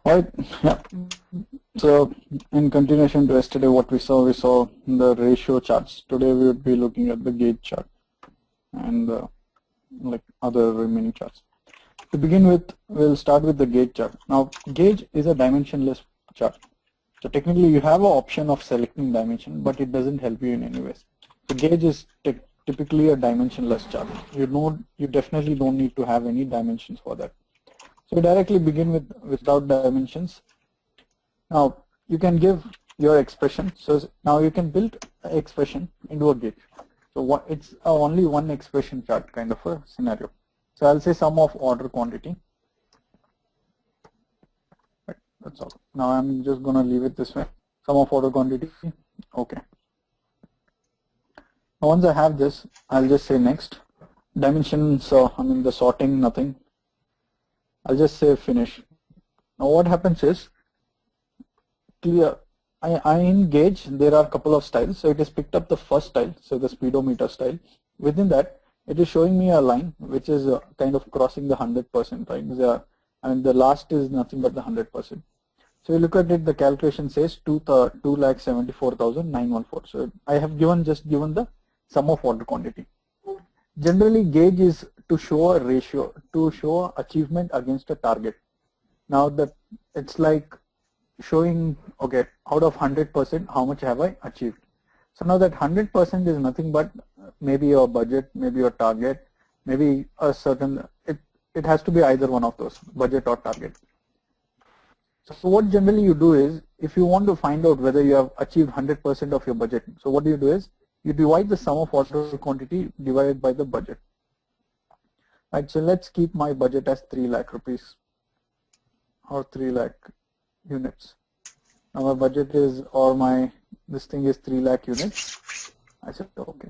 Alright, yeah. So in continuation to yesterday, what we saw the ratio charts. Today we would be looking at the gauge chart and like other remaining charts. To begin with, we'll start with the gauge chart. Now, gauge is a dimensionless chart. So technically, you have an option of selecting dimension, but it doesn't help you in any ways. So gauge is typically a dimensionless chart. You definitely don't need to have any dimensions for that. So we directly begin with without dimensions. Now you can give your expression. So now you can build an expression into a gauge. So it's only one expression chart kind of a scenario. So I'll say sum of order quantity. Right, that's all. Now I'm just going to leave it this way. Sum of order quantity. Okay. Now once I have this, I'll just say next. Dimensions, I mean the sorting, nothing. I'll just say finish. Now what happens is, clear, in gauge there are a couple of styles. So it has picked up the first style, so the speedometer style. Within that, it is showing me a line which is kind of crossing the 100%, right? And the last is nothing but the 100%. So you look at it, the calculation says 2,74,914. So I have just given the sum of order quantity. Generally, gauge is to show a ratio, to show achievement against a target. Now that it's like showing, okay, out of 100%, how much have I achieved? So now that 100% is nothing but maybe your budget, maybe your target, maybe a certain, it has to be either one of those, budget or target. So what generally you do is, if you want to find out whether you have achieved 100% of your budget, so what do is, you divide the sum of order quantity divided by the budget. Right, so let's keep my budget as 3 lakh rupees or 3 lakh units. Now my budget is, or this thing is 3 lakh units. I said, okay.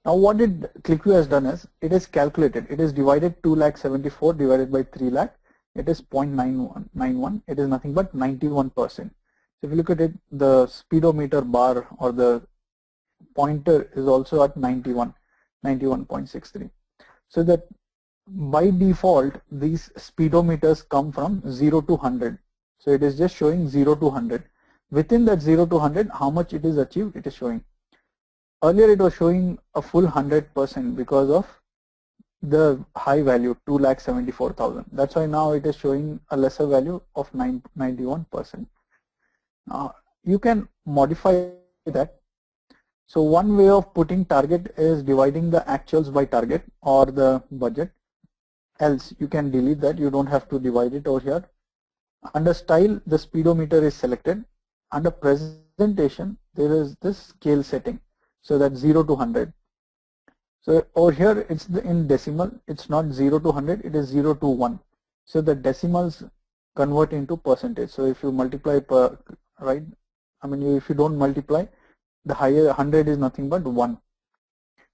Now what QlikView has done is, it is calculated. It is divided 2,74,000 divided by 3 lakh. It is 0.9191. It is nothing but 91%. So if you look at it, the speedometer bar or the pointer is also at 91.63. So that by default, these speedometers come from 0 to 100. So it is just showing 0 to 100. Within that 0 to 100, how much it is achieved, it is showing. Earlier it was showing a full 100% because of the high value, 2,74,000. That's why now it is showing a lesser value of 91%. You can modify that. So one way of putting target is dividing the actuals by target or the budget. Else you can delete that. You don't have to divide it over here. Under style, the speedometer is selected. Under presentation, there is this scale setting. So that's 0 to 100. So over here, it's in decimal. It's not 0 to 100. It is 0 to 1. So the decimals convert into percentage. So if you multiply per, right? I mean, if you don't multiply, the higher 100 is nothing but 1.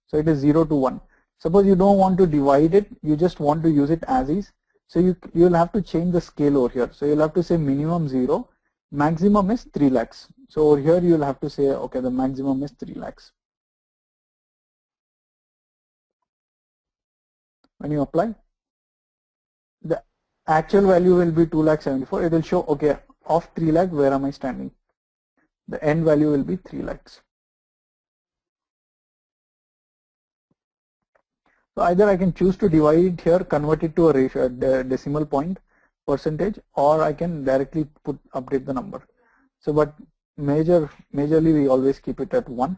So it is 0 to 1. Suppose you don't want to divide it, you just want to use it as is. So you'll have to change the scale over here. So you'll have to say minimum 0, maximum is 3 lakhs. So over here you'll have to say, okay, the maximum is 3 lakhs. When you apply, the actual value will be 2,74,000. It will show, okay, of 3 lakh, where am I standing? The end value will be 3 lakhs. So either I can choose to divide it here, convert it to a ratio, decimal point percentage, or I can directly update the number. So but majorly we always keep it at 1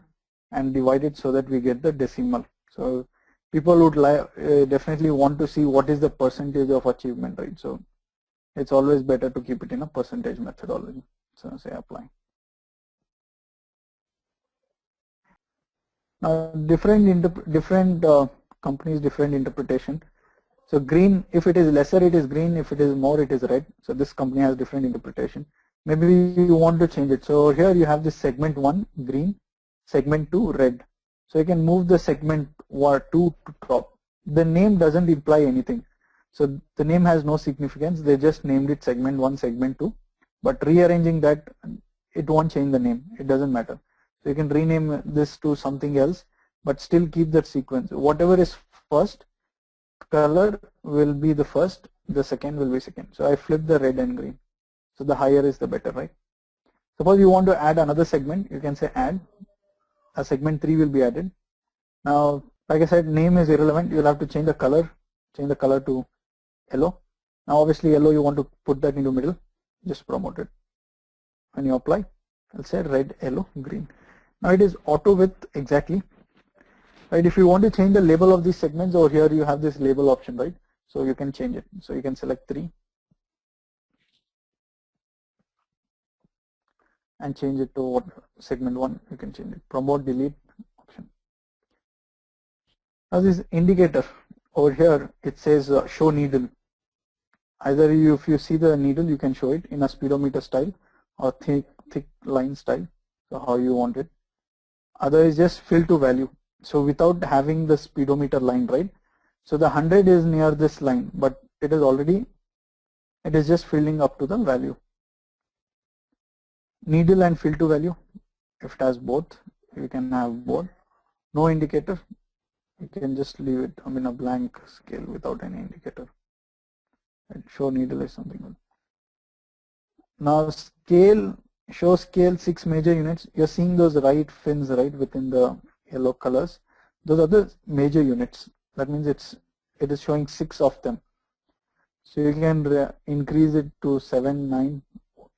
and divide it so that we get the decimal. So people would definitely want to see what is the percentage of achievement, right? So it's always better to keep it in a percentage methodology. So say apply. Now different companies, different interpretation. So green, if it is lesser, it is green. If it is more, it is red. So this company has different interpretation. Maybe you want to change it. So here you have this segment 1 green, segment 2 red. So you can move the segment 2 to top. The name doesn't imply anything. So the name has no significance. They just named it segment 1, segment 2. But rearranging that, it won't change the name. It doesn't matter. So you can rename this to something else, but still keep that sequence. Whatever is first, color will be the first, the second will be second. So I flip the red and green. So the higher is the better, right? Suppose you want to add another segment, you can say add. A segment 3 will be added. Now, like I said, name is irrelevant. You'll have to change the color to yellow. Now, obviously, yellow, you want to put that into middle. Just promote it. When you apply, I'll say red, yellow, green. Now it is auto width exactly. Right? If you want to change the label of these segments, over here you have this label option, right? So you can change it. So you can select 3 and change it to what segment 1. You can change it. Promote, delete option. Now this indicator over here, it says show needle. Either if you see the needle, you can show it in a speedometer style or thick line style. So how you want it. Other is just fill to value. So without having the speedometer line, right? So the 100 is near this line, but it is just filling up to the value. Needle and fill to value. If it has both, you can have both. No indicator, you can just leave it, I mean, a blank scale without any indicator. And show needle is something good. Now scale, show scale 6 major units. You're seeing those right fins right within the yellow colors. Those are the major units. That means it is showing 6 of them. So you can increase it to 7, 9,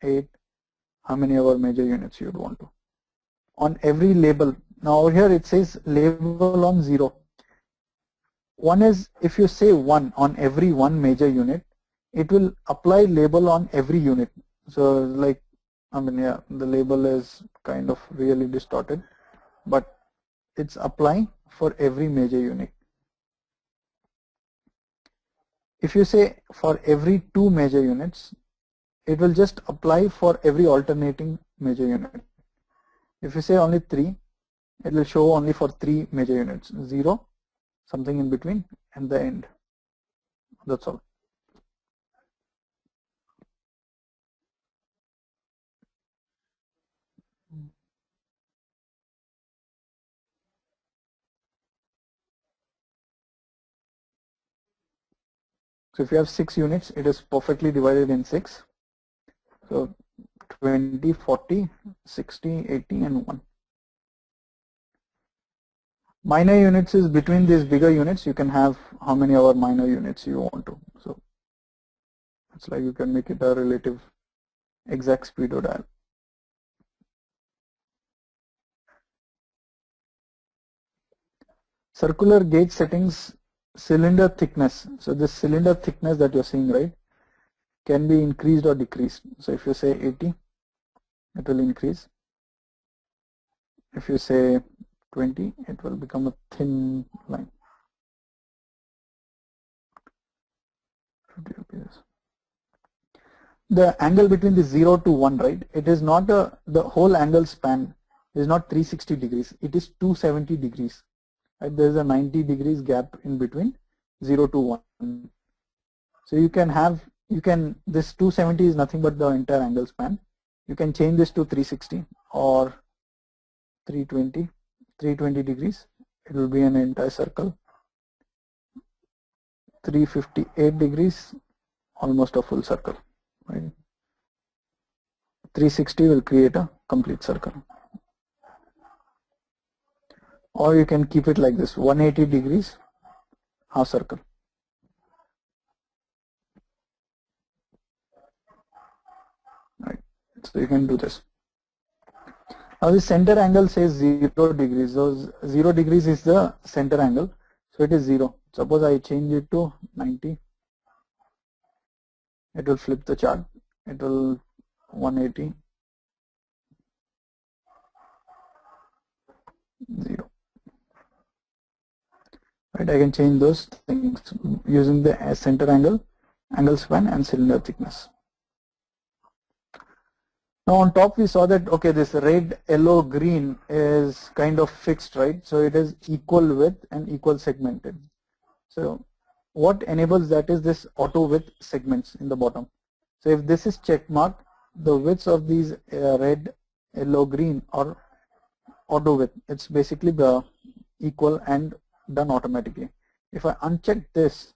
8, how many ever major units you would want to. On every label. Now over here it says label on 0. One is, if you say 1 on every one major unit, it will apply label on every unit. So like, I mean, yeah, the label is kind of really distorted, but it's applying for every major unit. If you say for every 2 major units, it will just apply for every alternating major unit. If you say only 3, it will show only for 3 major units, 0, something in between, and the end. That's all. So if you have 6 units, it is perfectly divided in 6. So 20, 40, 60, 80, and 1. Minor units is between these bigger units. You can have how many other minor units you want to. So it's like you can make it a relative exact speedo dial. Circular gauge settings, cylinder thickness. So this cylinder thickness that you're seeing, right, can be increased or decreased. So if you say 80, it will increase. If you say 20, it will become a thin line. 50 rupees. The angle between the 0 to 1, right, it is not the whole angle span is not 360 degrees, it is 270 degrees. Right? There is a 90 degrees gap in between 0 to 1. So you can have, this 270 is nothing but the entire angle span. You can change this to 360 or 320 degrees. It will be an entire circle. 358 degrees, almost a full circle. Right? 360 will create a complete circle. Or you can keep it like this, 180 degrees, half circle. Right. So you can do this. Now the center angle says 0 degrees. So 0 degrees is the center angle. So it is 0. Suppose I change it to 90. It will flip the chart. It will 180. 0. Right, I can change those things using the center angle, angle span, and cylinder thickness. Now on top we saw that, okay, this red, yellow, green is kind of fixed, right? So it is equal width and equal segmented. So what enables that is this auto width segments in the bottom. So if this is check marked, the widths of these red, yellow, green are auto width. It's basically the equal and done automatically. If I uncheck this,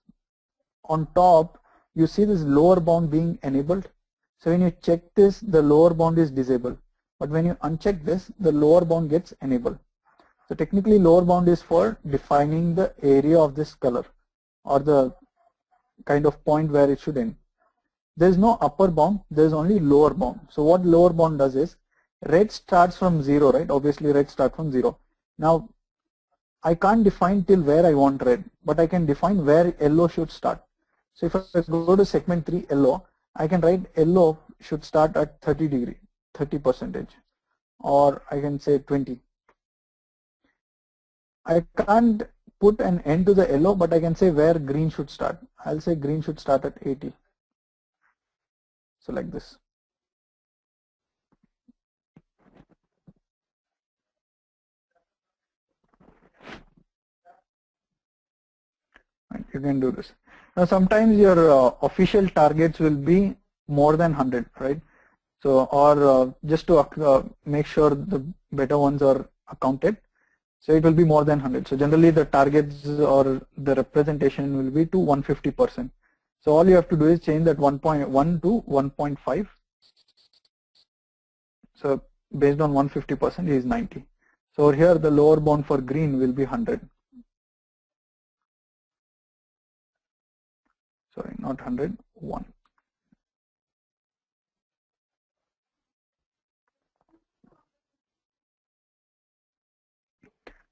on top you see this lower bound being enabled. So when you check this, the lower bound is disabled. But when you uncheck this, the lower bound gets enabled. So technically lower bound is for defining the area of this color or the kind of point where it should end. There is no upper bound, there is only lower bound. So what lower bound does is, red starts from 0, right? Obviously red starts from 0. Now I can't define till where I want red, but I can define where yellow should start. So if I go to segment 3 yellow, I can write yellow should start at 30 degree, 30%, or I can say 20. I can't put an end to the yellow, but I can say where green should start. I'll say green should start at 80. So like this. Right, you can do this. Now sometimes your official targets will be more than 100, right? So, or just to make sure the better ones are accounted, so it will be more than 100. So generally the targets or the representation will be to 150%. So all you have to do is change that 1.1 to 1.5. So based on 150% is 90. So here the lower bound for green will be 100. Sorry, not 100, 1.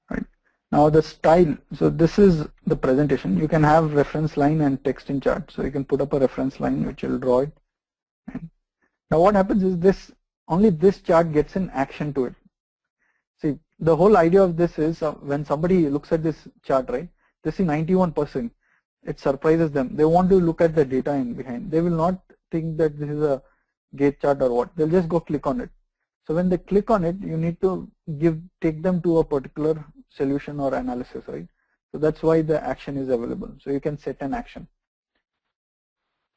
Right. Now the style, so this is the presentation. You can have reference line and text in chart. So you can put up a reference line which will draw it. And now what happens is this, only this chart gets an action to it. See, the whole idea of this is when somebody looks at this chart, right, they see 91%. It surprises them. They want to look at the data in behind. They will not think that this is a gate chart or what. They'll just go click on it. So when they click on it, you need to take them to a particular solution or analysis, right? So that's why the action is available. So you can set an action.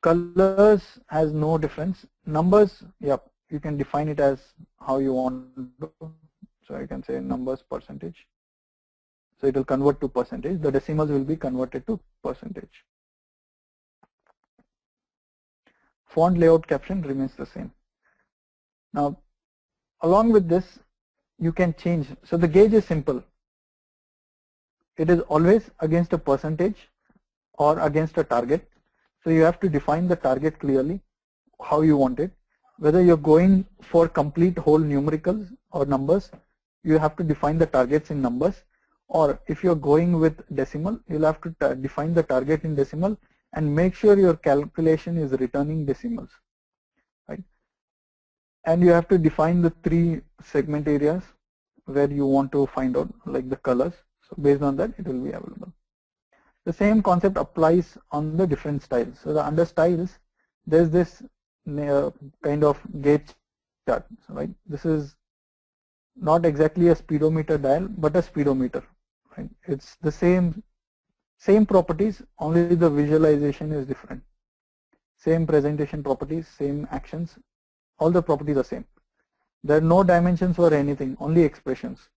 Colors has no difference. Numbers, yep, you can define it as how you want to. So I can say numbers percentage. So it will convert to percentage. The decimals will be converted to percentage. Font layout caption remains the same. Now, along with this, you can change. So the gauge is simple. It is always against a percentage or against a target. So you have to define the target clearly, how you want it. Whether you're going for complete whole numericals or numbers, you have to define the targets in numbers. Or if you're going with decimal, you'll have to define the target in decimal and make sure your calculation is returning decimals, right? And you have to define the 3 segment areas where you want to find out, like the colors. So based on that, it will be available. The same concept applies on the different styles. So under styles, there's this kind of gauge chart, right? This is not exactly a speedometer dial, but a speedometer, right? It's the same properties, only the visualization is different. Same presentation properties, same actions, all the properties are same. There are no dimensions or anything, only expressions.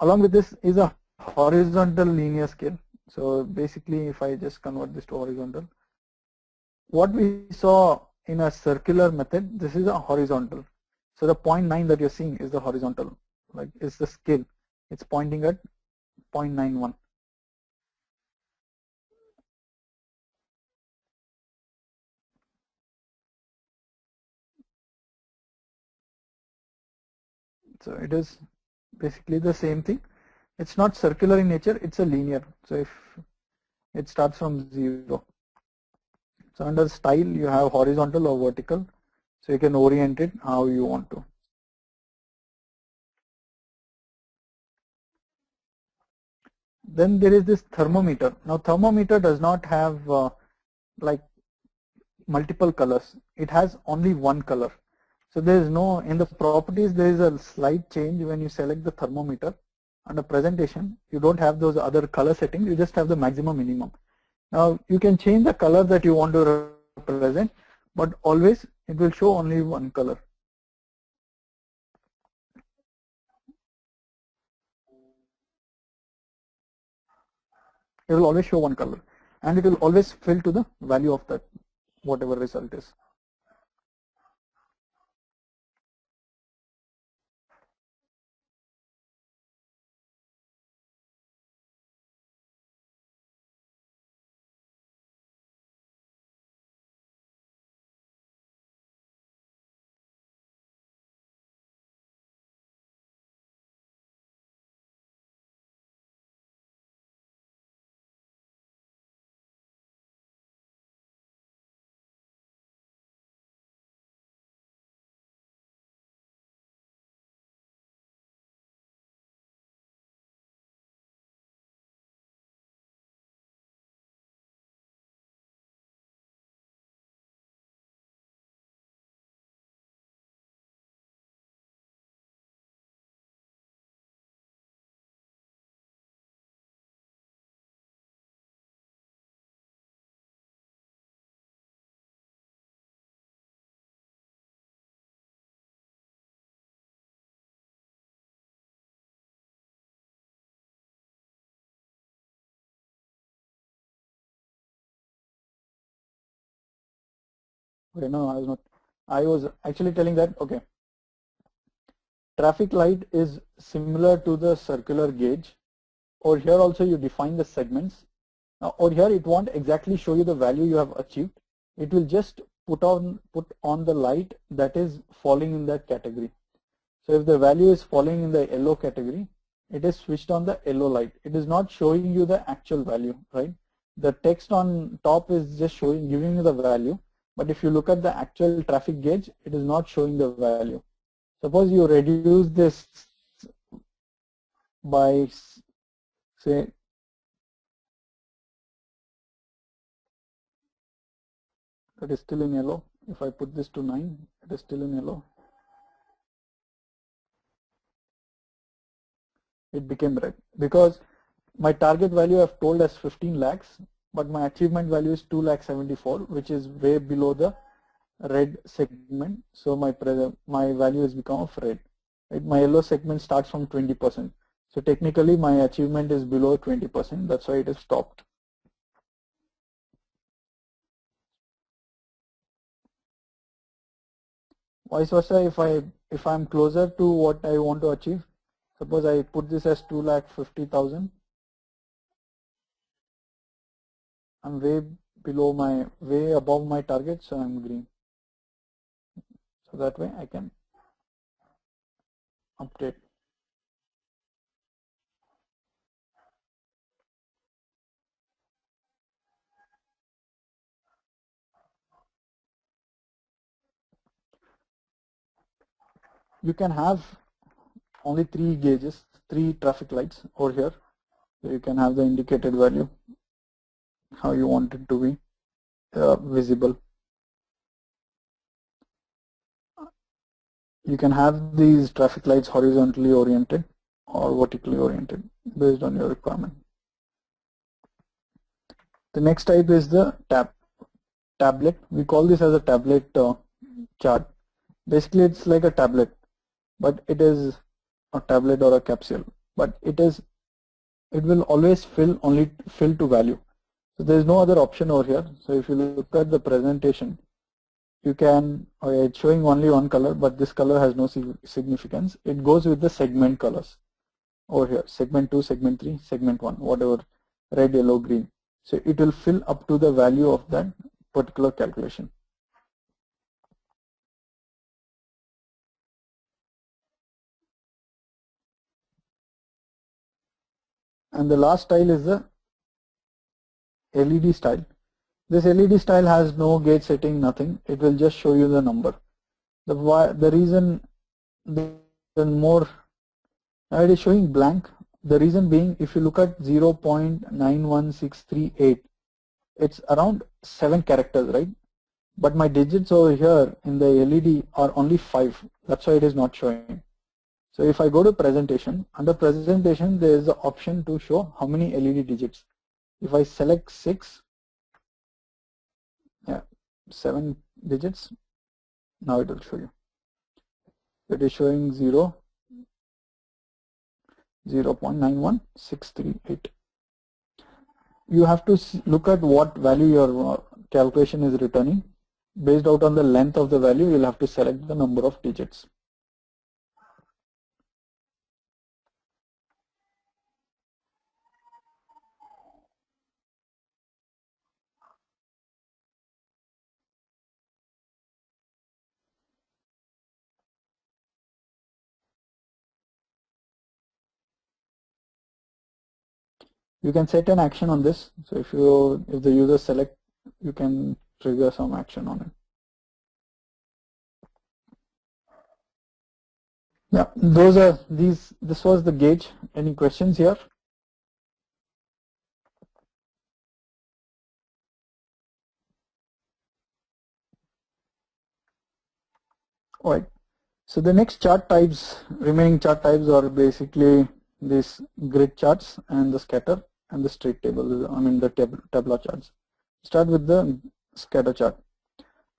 Along with this is a horizontal linear scale. So basically, if I just convert this to horizontal, what we saw in a circular method, this is a horizontal. So the 0.9 that you're seeing is the horizontal, like it's the scale. It's pointing at 0.91. So it is basically the same thing. It's not circular in nature, it's a linear. So if it starts from 0. So under style, you have horizontal or vertical. So you can orient it how you want to. Then there is this thermometer. Now thermometer does not have like multiple colors. It has only one color. So there is no, in the properties, there is a slight change when you select the thermometer. Under presentation, you don't have those other color settings, you just have the maximum minimum. Now you can change the color that you want to represent, but always it will show only one color. It will always show one color and it will always fill to the value of that whatever result is. Okay, no, I was not. I was actually telling that, okay, traffic light is similar to the circular gauge, or here also you define the segments. Now, or here it won't exactly show you the value you have achieved. It will just put on the light that is falling in that category. So if the value is falling in the yellow category, it is switched on the yellow light. It is not showing you the actual value, right? The text on top is just showing, giving you the value. But if you look at the actual traffic gauge, it is not showing the value. Suppose you reduce this by, say, it is still in yellow. If I put this to 9, it is still in yellow. It became red because my target value I've told as 15 lakhs, but my achievement value is 2,74,000, which is way below the red segment. So my value has become of red. Right? My yellow segment starts from 20%. So technically my achievement is below 20%. That's why it is stopped. Vice versa, if I'm closer to what I want to achieve, suppose I put this as 2,50,000. I'm way above my target, so I'm green. So that way I can update. You can have only 3 gauges, 3 traffic lights over here. So you can have the indicated value, how you want it to be visible. You can have these traffic lights horizontally oriented or vertically oriented based on your requirement. The next type is the tablet. We call this as a tablet chart. Basically, it's like a tablet, but it is a tablet or a capsule, but it will always fill to value. So there is no other option over here. So if you look at the presentation, you can, it's showing only one color, but this color has no significance. It goes with the segment colors over here, segment 2, segment 3, segment 1, whatever, red, yellow, green. So it will fill up to the value of that particular calculation. And the last style is the LED style. This LED style has no gauge setting, nothing. It will just show you the number. The reason more, now it is showing blank. The reason being, if you look at 0.91638, it's around 7 characters, right? But my digits over here in the LED are only 5. That's why it is not showing. So if I go to presentation, under presentation there is the option to show how many LED digits. If I select 6, yeah, 7 digits, now it will show you. It is showing 0.91638. You have to look at what value your calculation is returning. based out on the length of the value, you'll have to select the number of digits. You can set an action on this. So if the user select, you can trigger some action on it. Yeah, this was the gauge. Any questions here? All right. So the next remaining chart types are basically these grid charts and the scatter and the straight table, the tabular charts. Start with the scatter chart.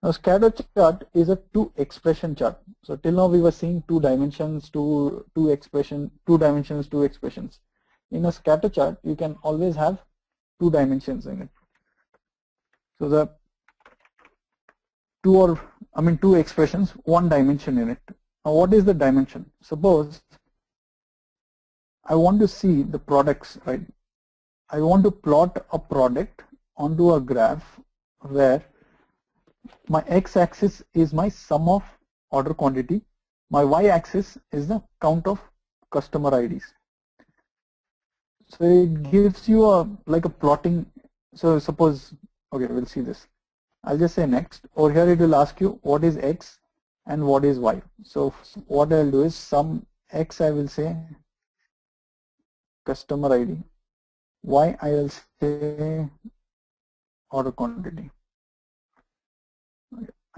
Now scatter chart is a two expression chart. So till now we were seeing two dimensions, two dimensions, two expressions. In a scatter chart, you can always have two dimensions in it. So the two expressions, one dimension in it. Now what is the dimension? Suppose I want to see the products, right? I want to plot a product onto a graph where my x-axis is my sum of order quantity, my y-axis is the count of customer IDs. So it gives you like a plotting. So suppose, okay, we'll see this. I'll just say next. Over here it will ask you what is x and what is y. So what I'll do is sum x, I will say customer ID, y I will say order quantity.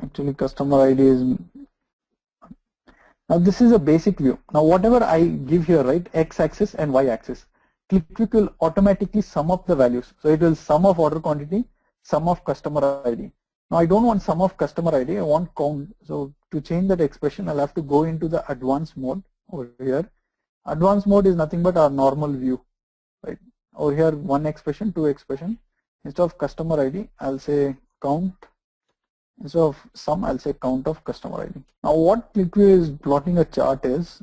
Actually customer ID is, now this is a basic view. Now whatever I give here, right, x-axis and y-axis, QlikView will automatically sum up the values. So it will sum of order quantity, sum of customer ID. Now I don't want sum of customer ID, I want count. So to change that expression, I'll have to go into the advanced mode over here. Advanced mode is nothing but our normal view, right? Over here, one expression, two expression. Instead of customer ID, I'll say count. Instead of sum, I'll say count of customer ID. Now what QlikView is plotting a chart is,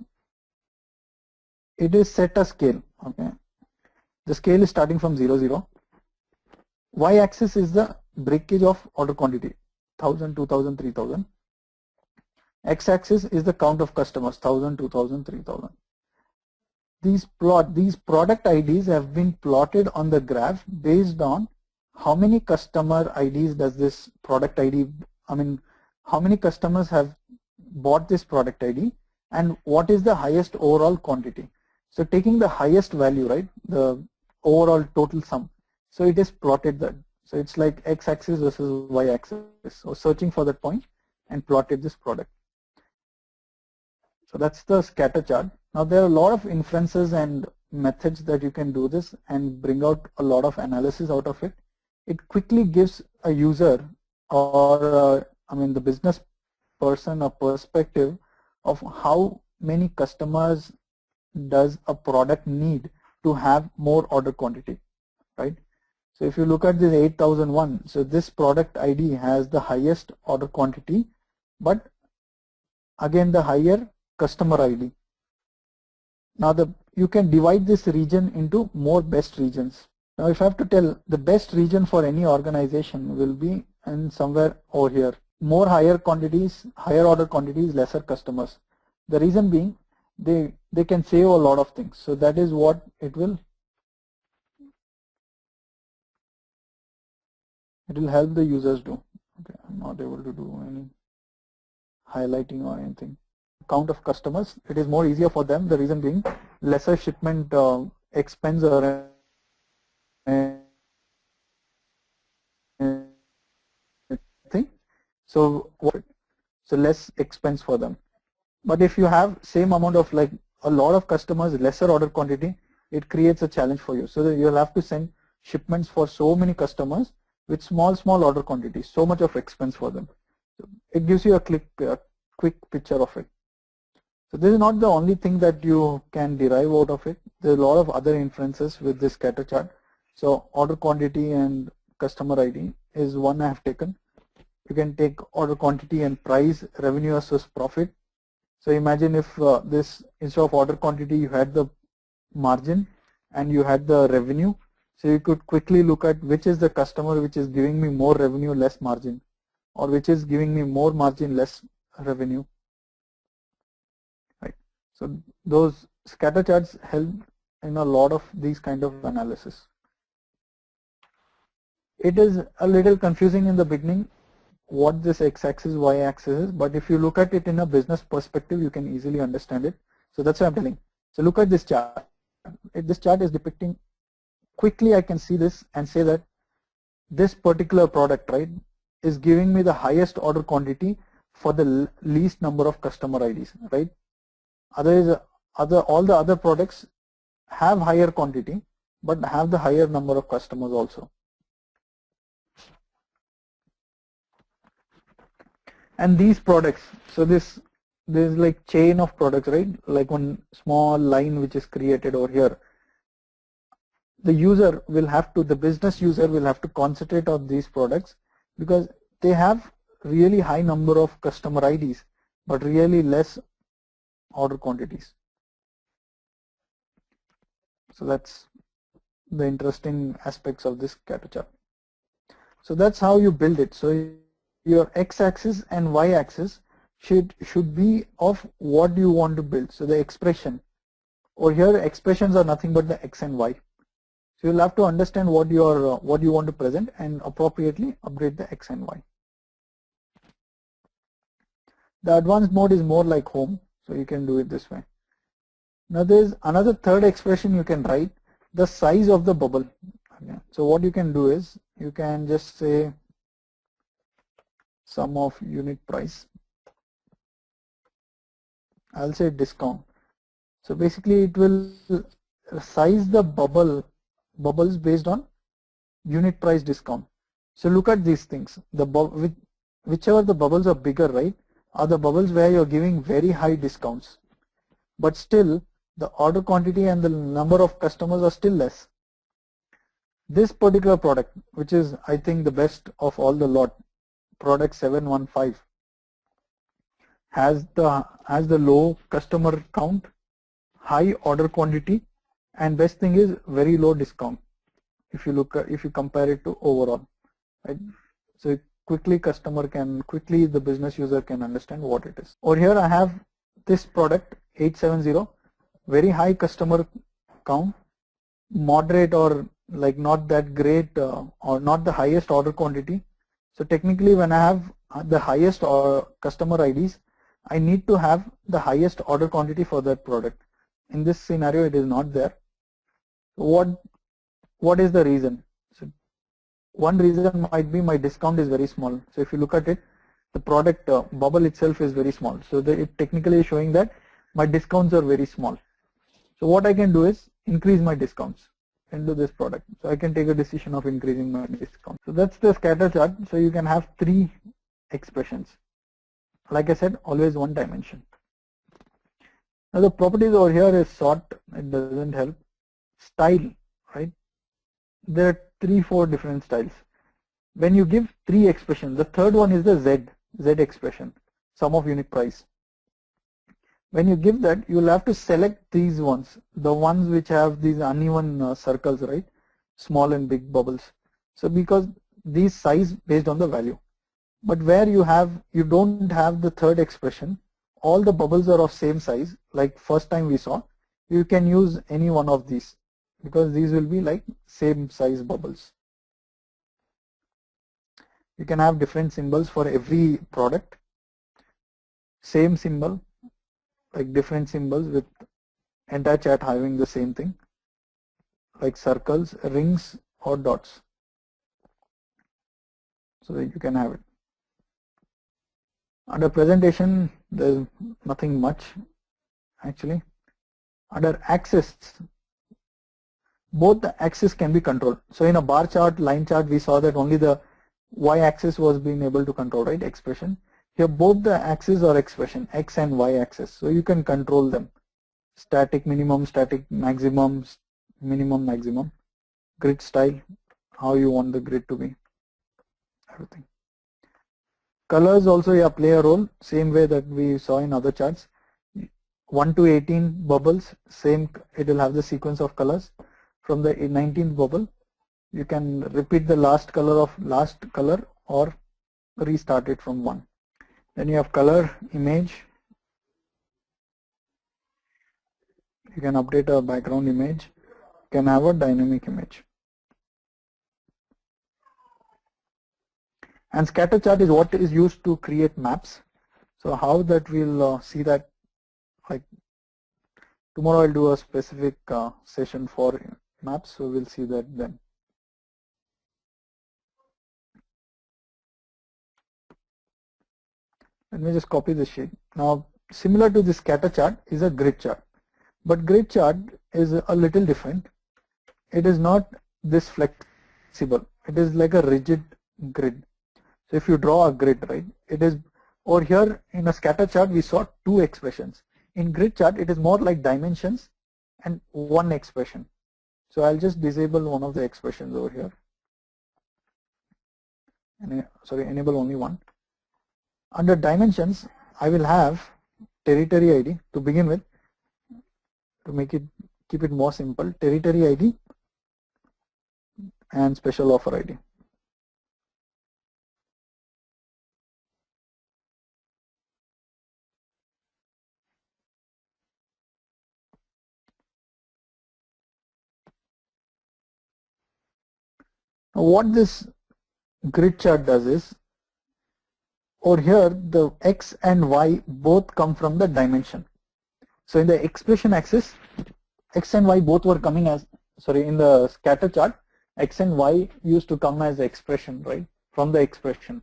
it is set a scale, okay? The scale is starting from 0, 0. Y-axis is the breakage of order quantity, 1000, 2000, 3000. X-axis is the count of customers, 1000, 2000, 3000. These product IDs have been plotted on the graph based on how many customer IDs does this product ID, how many customers have bought this product ID and what is the highest overall quantity. So taking the highest value, right, the overall total sum. So it is plotted that. So it's like x-axis versus y-axis. So searching for that point and plotted this product. So that's the scatter chart. Now there are a lot of inferences and methods that you can do this and bring out a lot of analysis out of it. It quickly gives a user or the business person a perspective of how many customers does a product need to have more order quantity, right? So if you look at this 8001, so this product ID has the highest order quantity, but again the higher customer ID. Now you can divide this region into more best regions. Now if I have to tell, the best region for any organization will be in somewhere over here. More higher quantities, higher order quantities, lesser customers. The reason being they can save a lot of things. So that is what it will help the users do. Okay, I'm not able to do any highlighting or anything. Count of customers, it is more easier for them. The reason being lesser shipment expense or anything. So less expense for them. But if you have same amount of like a lot of customers, lesser order quantity, it creates a challenge for you. So that you'll have to send shipments for so many customers with small order quantities, so much of expense for them. So it gives you a quick picture of it. So this is not the only thing that you can derive out of it. There are a lot of other inferences with this scatter chart. So order quantity and customer ID is one I have taken. You can take order quantity and price, revenue versus profit. So imagine if this, instead of order quantity, you had the margin and you had the revenue. So you could quickly look at which is the customer which is giving me more revenue, less margin, or which is giving me more margin, less revenue. Right. So those scatter charts help in a lot of these kind of analysis. It is a little confusing in the beginning what this x-axis, y-axis is, but if you look at it in a business perspective, you can easily understand it. So that's what I'm telling. So look at this chart. This chart is depicting, quickly I can see this and say that this particular product, right, is giving me the highest order quantity for the least number of customer IDs, right? All the other products have higher quantity, but have the higher number of customers also. And these products, so there's like chain of products, right? Like one small line which is created over here. The user will have to, the business user will have to concentrate on these products because they have really high number of customer IDs, but really less order quantities. So that's the interesting aspects of this scatter chart. So that's how you build it. So your x-axis and y-axis should be of what you want to build. So the expression, or here expressions are nothing but the x and y. So you'll have to understand what you want to present and appropriately update the x and y. The advanced mode is more like home, so you can do it this way. Now there's another third expression you can write, the size of the bubble. Okay. So what you can do is you can just say sum of unit price. I'll say discount. So basically it will size the bubbles based on unit price discount. So look at these things. Whichever the bubbles are bigger, right, are the bubbles where you're giving very high discounts. But still the order quantity and the number of customers are still less. This particular product, which is I think the best of all the lot, product 715, has the low customer count, high order quantity, and best thing is very low discount. If you compare it to overall, right? So quickly the business user can understand what it is. Over here I have this product 870, very high customer count, moderate or like not that great or not the highest order quantity. So technically when I have the highest customer IDs, I need to have the highest order quantity for that product. In this scenario it is not there. What is the reason? So one reason might be my discount is very small. So if you look at it, the product bubble itself is very small. So it technically is showing that my discounts are very small. So what I can do is increase my discounts into this product. So I can take a decision of increasing my discount. So that's the scatter chart. So you can have three expressions. Like I said, always one dimension. Now the properties over here is sort, it doesn't help. Style, right? There are 3-4 different styles. When you give three expressions, the third one is the Z expression, sum of unit price. When you give that, you'll have to select these ones, the ones which have these uneven circles, right? Small and big bubbles. So because these size based on the value. But where you don't have the third expression, all the bubbles are of same size, like first time we saw, you can use any one of these because these will be like same size bubbles. You can have different symbols for every product, same symbol, like different symbols with entire chart having the same thing, like circles, rings or dots. So that you can have it. Under presentation, there's nothing much actually. Under axis, both the axis can be controlled. So in a bar chart, line chart, we saw that only the y-axis was being able to control, right? Expression. Here both the axes are expression, x and y-axis. So you can control them. Static minimum, static maximum, minimum maximum. Grid style, how you want the grid to be, everything. Colors also play a role, same way that we saw in other charts. 1 to 18 bubbles, same, it will have the sequence of colors. From the 19th bubble, you can repeat the last color of last color or restart it from 1. Then you have color, image. You can update a background image. You can have a dynamic image. And scatter chart is what is used to create maps. So how that we'll see that, like tomorrow I'll do a specific session for maps, so we'll see that then. Let me just copy this sheet. Now similar to the scatter chart is a grid chart, but grid chart is a little different. It is not this flexible. It is like a rigid grid. So if you draw a grid, right, it is over here. In a scatter chart we saw 2 expressions. In grid chart it is more like dimensions and 1 expression. So I'll just disable one of the expressions over here. And, sorry, enable only one. Under dimensions I will have territory ID to begin with, to make it keep it more simple. Territory ID and special offer ID. Now what this grid chart does is, over here the X and Y both come from the dimension. So in the expression axis, X and Y both were coming as, sorry, in the scatter chart, X and Y used to come as the expression, right, from the expression.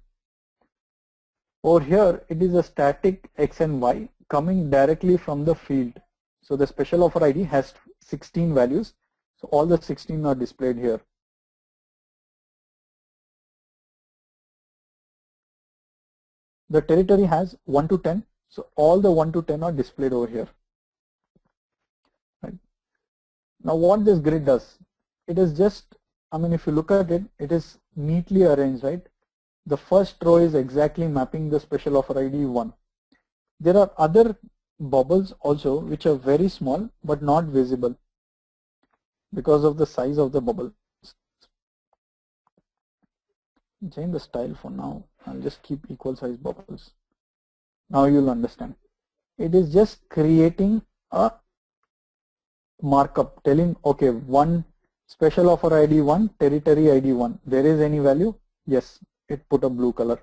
Over here it is a static X and Y coming directly from the field. So the special offer ID has 16 values. So all the 16 are displayed here. The territory has 1 to 10. So all the 1 to 10 are displayed over here. Right. Now what this grid does, it is just, I mean, if you look at it, it is neatly arranged, right? The first row is exactly mapping the special offer ID 1. There are other bubbles also which are very small but not visible because of the size of the bubble. Change the style for now. I'll just keep equal size bubbles. Now you'll understand. It is just creating a markup telling, okay, 1 special offer ID 1, territory ID 1. There is any value? Yes, it put a blue color.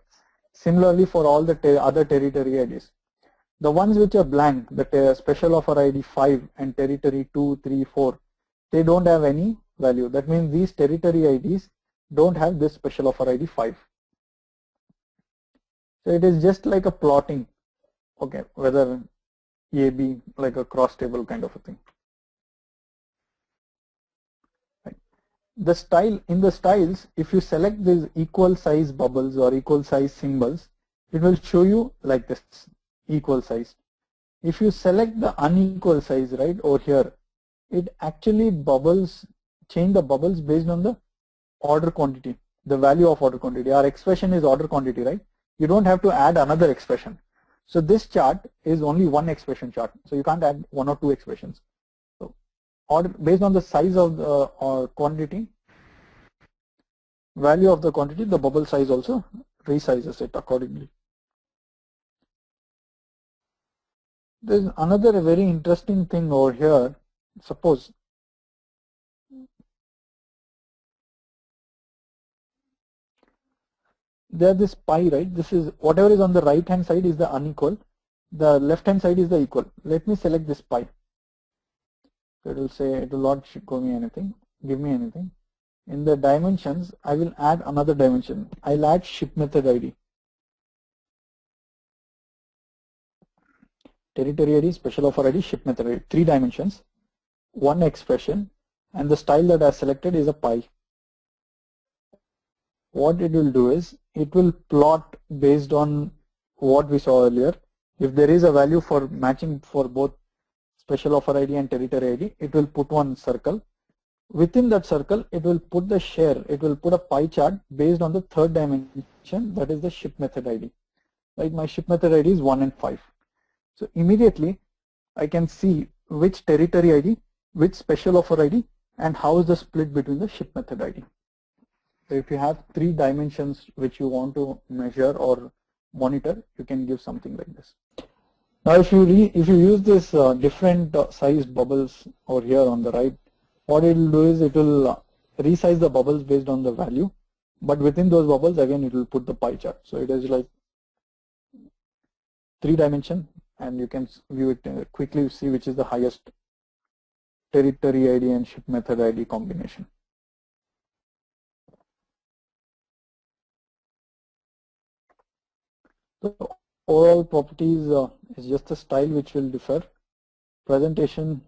Similarly for all the other territory IDs. The ones which are blank, the special offer ID 5 and territory 2, 3, 4, they don't have any value. That means these territory IDs don't have this special offer ID 5. So it is just like a plotting, okay, whether A, B, like a cross table kind of a thing. Right. The style, in the styles, if you select these equal size bubbles or equal size symbols, it will show you like this, equal size. If you select the unequal size, right, over here, it actually change the bubbles based on the order quantity, the value of order quantity. Our expression is order quantity, right? You don't have to add another expression. So this chart is only one expression chart. So you can't add 1 or 2 expressions. So order based on the size of the quantity, value of the quantity, the bubble size also resizes it accordingly. There's another very interesting thing over here. Suppose there this pi, right? This is whatever is on the right hand side is the unequal, the left hand side is the equal. Let me select this pi. So it will say, it will not show me anything, give me anything. In the dimensions, I will add another dimension. I'll add ship method ID. Territory ID, special offer ID, ship method ID. 3 dimensions, 1 expression, and the style that I selected is a pi. What it will do is, it will plot based on what we saw earlier. If there is a value for matching for both special offer ID and territory ID, it will put one circle. Within that circle, it will put the share, it will put a pie chart based on the 3rd dimension, that is the ship method ID. right? My ship method ID is 1 and 5. So immediately I can see which territory ID, which special offer ID, and how is the split between the ship method ID. So if you have 3 dimensions which you want to measure or monitor, you can give something like this. Now if you use this different size bubbles over here on the right, what it will do is it will resize the bubbles based on the value, but within those bubbles again it will put the pie chart. So it is like 3 dimension, and you can view it quickly, see which is the highest territory ID and ship method ID combination. So overall properties is just the style which will differ. Presentation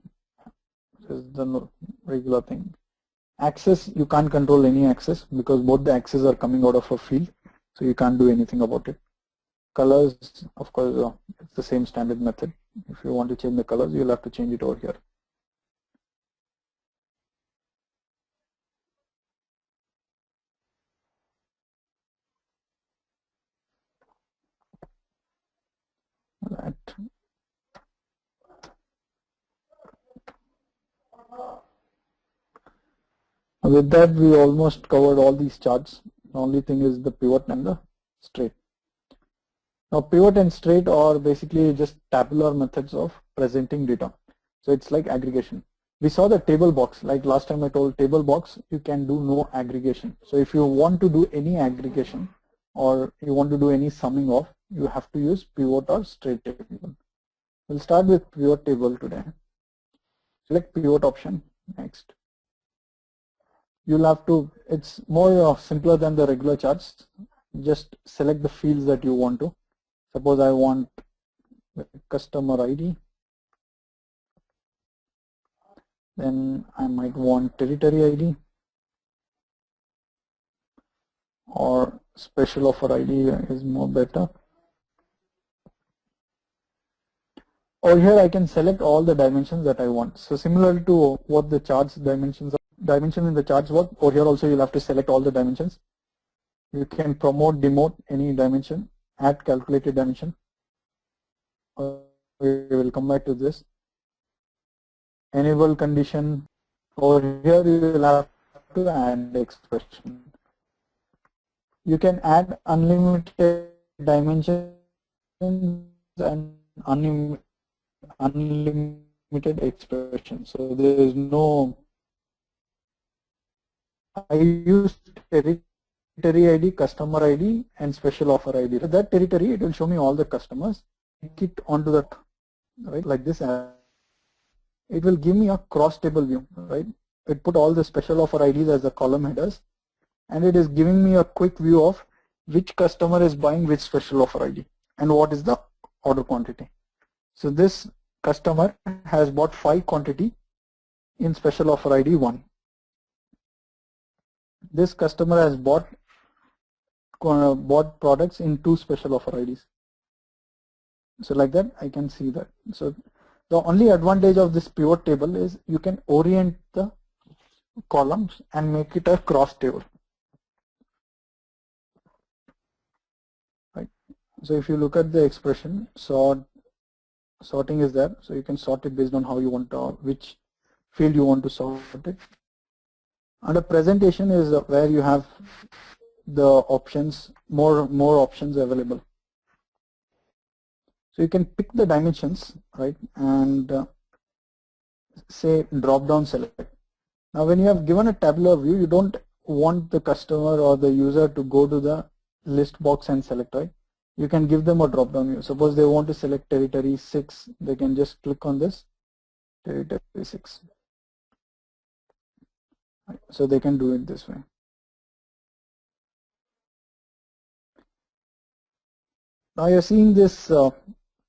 is the regular thing. Access, you can't control any access because both the access are coming out of a field, so you can't do anything about it. Colors, of course, it's the same standard method. If you want to change the colors, you'll have to change it over here. Right. With that, we almost covered all these charts. The only thing is the pivot and the straight. Now, pivot and straight are basically just tabular methods of presenting data. So it's like aggregation. We saw the table box, like last time I told table box, you can do no aggregation. So if you want to do any aggregation or you want to do any summing off, you have to use pivot or straight table. We'll start with pivot table today. Select pivot option, next. You'll have to, it's more simpler than the regular charts. Just select the fields that you want to. Suppose I want customer ID, then I might want territory ID or special offer ID is more better. Over here I can select all the dimensions that I want. So similar to what the charts dimensions in the charts work, over here also you'll have to select all the dimensions. You can promote, demote any dimension, add calculated dimension. We will come back to this. Enable condition. Over here you will have to add the expression. You can add unlimited dimensions and unlimited expressions. So there is no. I use territory ID, customer ID, and special offer ID. So that territory, it will show me all the customers. Click it onto that, right, like this. It will give me a cross table view, right? It put all the special offer IDs as the column headers, and it is giving me a quick view of which customer is buying which special offer ID and what is the order quantity. So this customer has bought 5 quantity in special offer ID 1. This customer has bought products in 2 special offer IDs. So like that I can see that. So the only advantage of this pivot table is you can orient the columns and make it a cross table. Right. So if you look at the expression, sorting is there. So you can sort it based on how you want to, which field you want to sort it. Under presentation is where you have the options, more options available. So you can pick the dimensions, right, and say drop down select. Now when you have given a tabular view, you don't want the customer or the user to go to the list box and select, right? You can give them a drop down view. Suppose they want to select territory 6, they can just click on this territory 6. Right. So they can do it this way. Now you're seeing this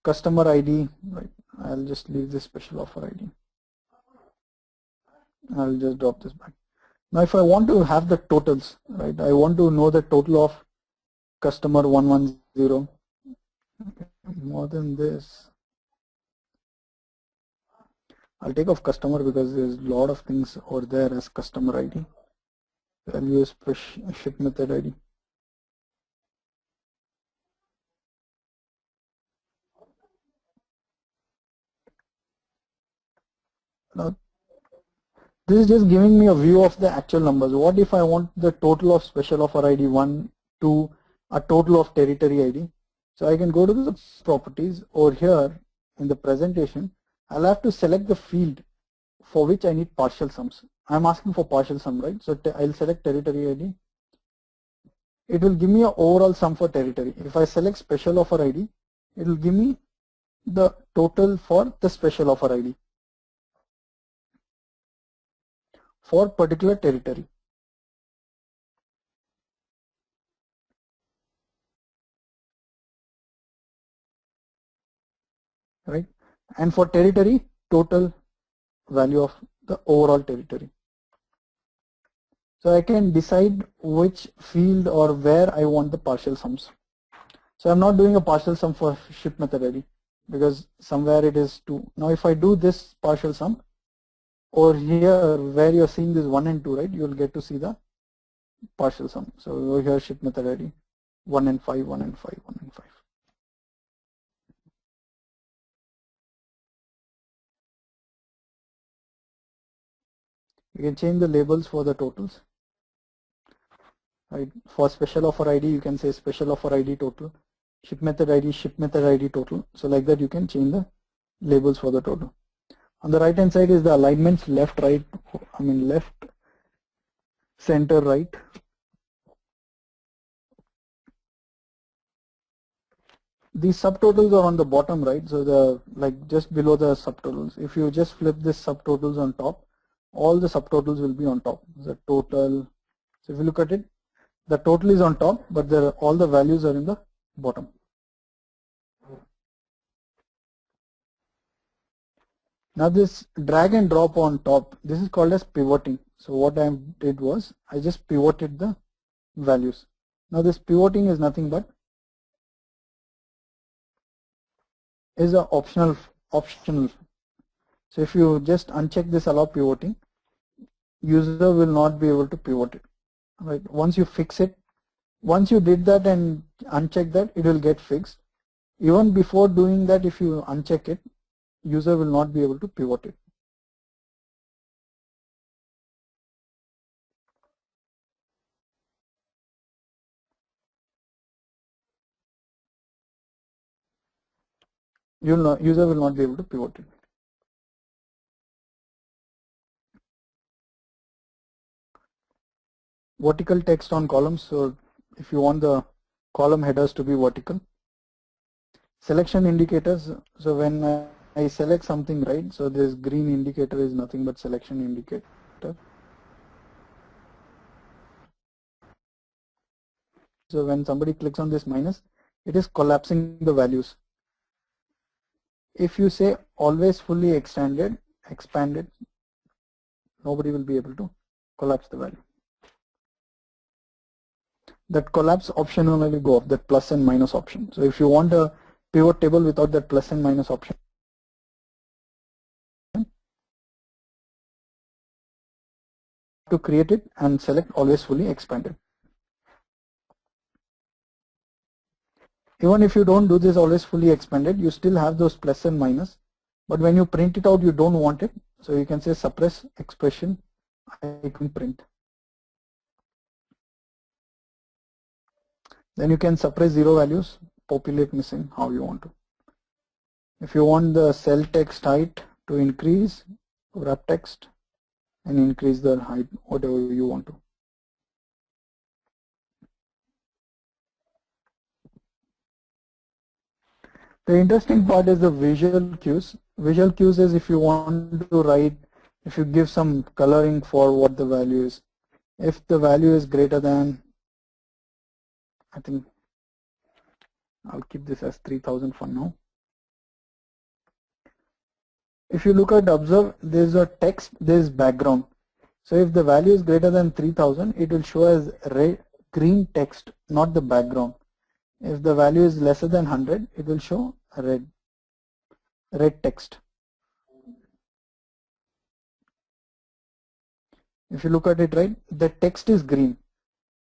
customer ID, right? I'll just leave this special offer ID. I'll just drop this back. Now if I want to have the totals, right, I want to know the total of customer 110. More than this, I'll take off customer because there's a lot of things over there as customer ID. I'll use ship method ID. Now, this is just giving me a view of the actual numbers. What if I want the total of special offer ID 1, 2, a total of territory ID? So I can go to the properties over here in the presentation. I'll have to select the field for which I need partial sums. I'm asking for partial sum, right? So I'll select territory ID. It will give me an overall sum for territory. If I select special offer ID, it will give me the total for the special offer ID for particular territory. Right? And for territory, total value of the overall territory. So I can decide which field or where I want the partial sums. So I'm not doing a partial sum for ship method ID because somewhere it is 2. Now if I do this partial sum, over here where you're seeing this 1 and 2, right, you'll get to see the partial sum. So over here ship method ID 1 and 5, 1 and 5, 1 and 5. You can change the labels for the totals. Right. For special offer ID, you can say special offer ID total, ship method ID total. So like that you can change the labels for the total. On the right hand side is the alignments, left, right, left, center, right. These subtotals are on the bottom right, so the like just below the subtotals. If you just flip this subtotals on top, all the subtotals will be on top. The total. So if you look at it, the total is on top, but all the values are in the bottom. Now this drag and drop on top, this is called as pivoting. So what I did was I just pivoted the values. Now this pivoting is nothing but is a optional. So if you just uncheck this allow pivoting, user will not be able to pivot it. Right. Once you fix it, once you did that and uncheck that, it will get fixed. Even before doing that, if you uncheck it, user will not be able to pivot it. User will not be able to pivot it. Vertical text on columns. So if you want the column headers to be vertical. Selection indicators. So when I select something, right, so this green indicator is nothing but selection indicator. So when somebody clicks on this minus, it is collapsing the values. If you say always fully expanded, nobody will be able to collapse the value. That collapse option will only go off, that plus and minus option. So if you want a pivot table without that plus and minus option, to create it and select always fully expanded. Even if you don't do this always fully expanded, you still have those plus and minus, but when you print it out, you don't want it. So you can say suppress expression icon print. Then you can suppress zero values, populate missing, how you want to. If you want the cell text height to increase, wrap text and increase the height, whatever you want to. The interesting part is the visual cues. Visual cues is if you want to write, if you give some coloring for what the value is. If the value is greater than, I think I'll keep this as 3000 for now. If you look at observe, there's a text, there's background. So if the value is greater than 3000, it will show as red, green text, not the background. If the value is lesser than 100, it will show red text. If you look at it, right, the text is green.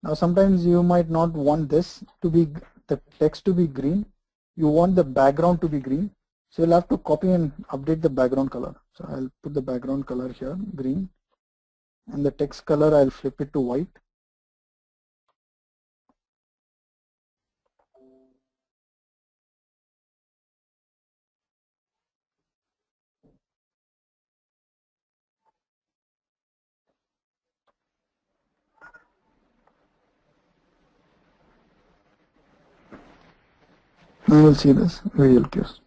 Now sometimes you might not want this to be, the text to be green. You want the background to be green. So you'll have to copy and update the background color. So I'll put the background color here, green, and the text color I'll flip it to white. Now we'll see this visual cues.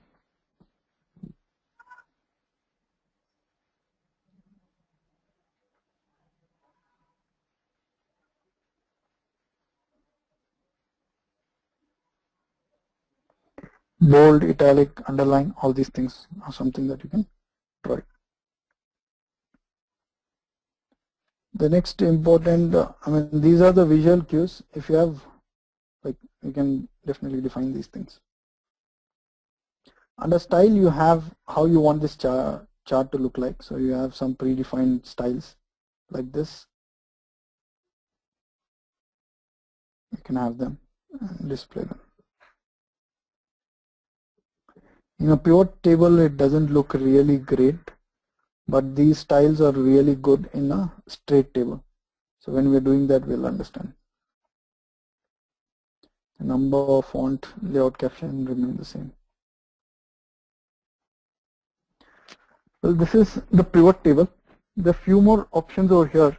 Bold, italic, underline, all these things are something that you can try. The next important, these are the visual cues. If you have, like, you can definitely define these things. Under style, you have how you want this chart to look like. So you have some predefined styles like this. You can have them and display them. In a pivot table, it doesn't look really great, but these styles are really good in a straight table. So when we're doing that, we'll understand. The number, font, layout, caption remain the same. Well, this is the pivot table. There are few more options over here,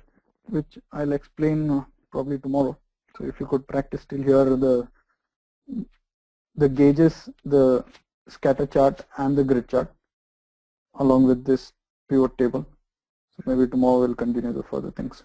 which I'll explain probably tomorrow. So if you could practice till here, the gauges, the scatter chart, and the grid chart, along with this pivot table. So maybe tomorrow we'll continue the further things.